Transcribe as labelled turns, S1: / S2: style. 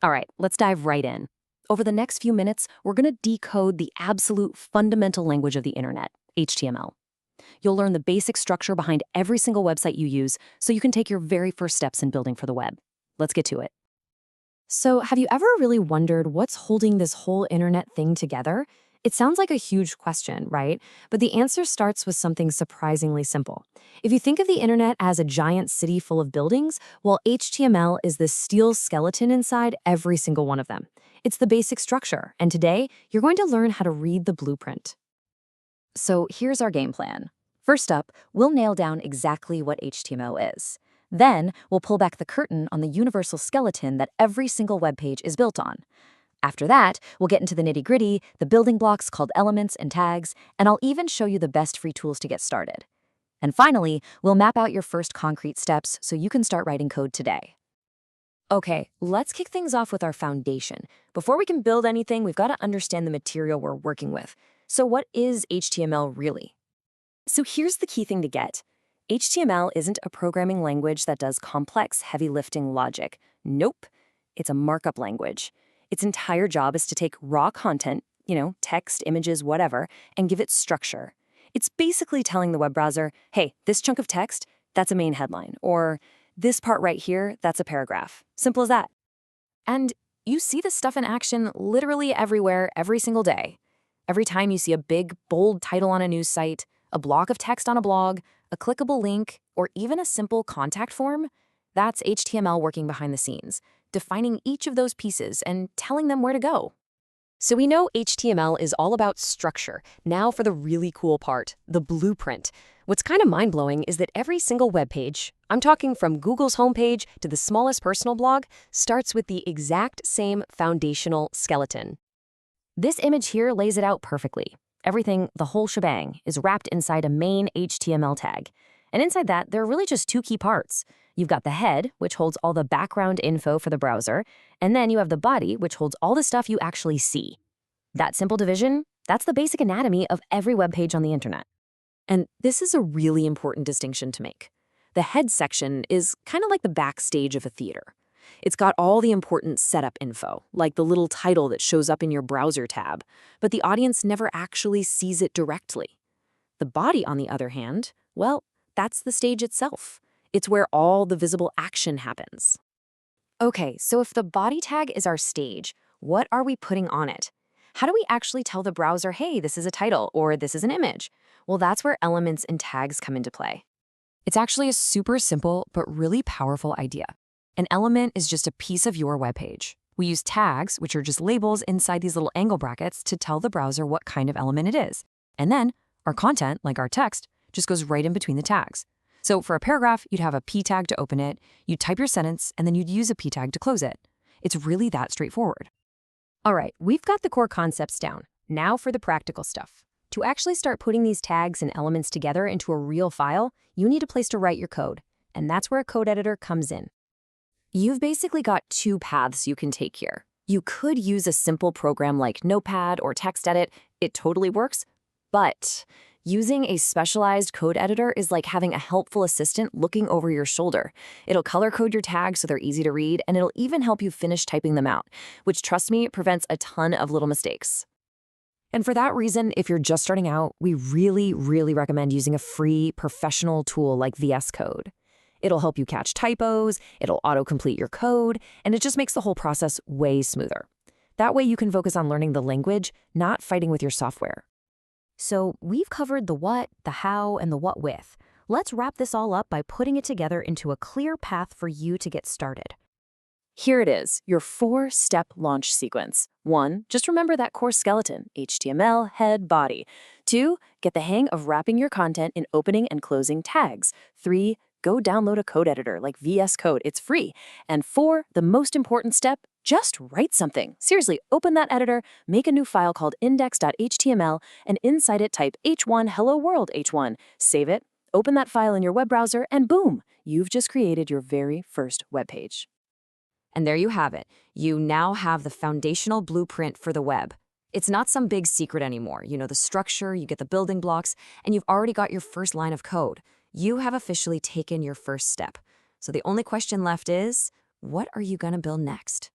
S1: All right, let's dive right in. Over the next few minutes, we're going to decode the absolute fundamental language of the internet, HTML. You'll learn the basic structure behind every single website you use so you can take your very first steps in building for the web. Let's get to it. So, have you ever really wondered what's holding this whole internet thing together? It sounds like a huge question, right? But the answer starts with something surprisingly simple. If you think of the internet as a giant city full of buildings, well, HTML is the steel skeleton inside every single one of them. It's the basic structure, and today, you're going to learn how to read the blueprint. So here's our game plan. First up, we'll nail down exactly what HTML is. Then, we'll pull back the curtain on the universal skeleton that every single web page is built on. After that, we'll get into the nitty-gritty, the building blocks called elements and tags, and I'll even show you the best free tools to get started. And finally, we'll map out your first concrete steps so you can start writing code today. Okay, let's kick things off with our foundation. Before we can build anything, we've got to understand the material we're working with. So what is HTML really? So here's the key thing to get. HTML isn't a programming language that does complex, heavy lifting logic. Nope. It's a markup language. Its entire job is to take raw content, text, images, whatever, and give it structure. It's basically telling the web browser, hey, this chunk of text, that's a main headline, or this part right here, that's a paragraph. Simple as that. And you see this stuff in action literally everywhere, every single day. Every time you see a big, bold title on a news site, a block of text on a blog, a clickable link, or even a simple contact form, that's HTML working behind the scenes, defining each of those pieces and telling them where to go. So we know HTML is all about structure. Now for the really cool part, the blueprint. What's kind of mind-blowing is that every single web page, I'm talking from Google's homepage to the smallest personal blog, starts with the exact same foundational skeleton. This image here lays it out perfectly. Everything, the whole shebang, is wrapped inside a main HTML tag. And inside that, there are really just two key parts. You've got the head, which holds all the background info for the browser, and then you have the body, which holds all the stuff you actually see. That simple division, that's the basic anatomy of every web page on the internet. And this is a really important distinction to make. The head section is kind of like the backstage of a theater. It's got all the important setup info, like the little title that shows up in your browser tab, but the audience never actually sees it directly. The body, on the other hand, well, that's the stage itself. It's where all the visible action happens. Okay, so if the body tag is our stage, what are we putting on it? How do we actually tell the browser, hey, this is a title or this is an image? Well, that's where elements and tags come into play. It's actually a super simple but really powerful idea. An element is just a piece of your web page. We use tags, which are just labels inside these little angle brackets, to tell the browser what kind of element it is. And then our content, like our text, just goes right in between the tags. So for a paragraph, you'd have a p tag to open it, you'd type your sentence, and then you'd use a p tag to close it. It's really that straightforward. All right, we've got the core concepts down. Now for the practical stuff. To actually start putting these tags and elements together into a real file, you need a place to write your code. And that's where a code editor comes in. You've basically got two paths you can take here. You could use a simple program like Notepad or TextEdit. It totally works. But using a specialized code editor is like having a helpful assistant looking over your shoulder. It'll color code your tags so they're easy to read, and it'll even help you finish typing them out, which, trust me, prevents a ton of little mistakes. And for that reason, if you're just starting out, we really, really recommend using a free professional tool like VS Code. It'll help you catch typos, it'll autocomplete your code, and it just makes the whole process way smoother. That way you can focus on learning the language, not fighting with your software. So we've covered the what, the how, and the what with. Let's wrap this all up by putting it together into a clear path for you to get started. Here it is, your 4-step launch sequence. 1, just remember that core skeleton, HTML, head, body. 2, get the hang of wrapping your content in opening and closing tags. 3, go download a code editor like VS Code, it's free. And 4, the most important step, just write something. Seriously, open that editor, make a new file called index.html, and inside it type h1 hello world h1. Save it, open that file in your web browser, and boom, you've just created your very first web page. And there you have it. You now have the foundational blueprint for the web. It's not some big secret anymore. You know the structure, you get the building blocks, and you've already got your first line of code. You have officially taken your first step. So the only question left is, what are you going to build next?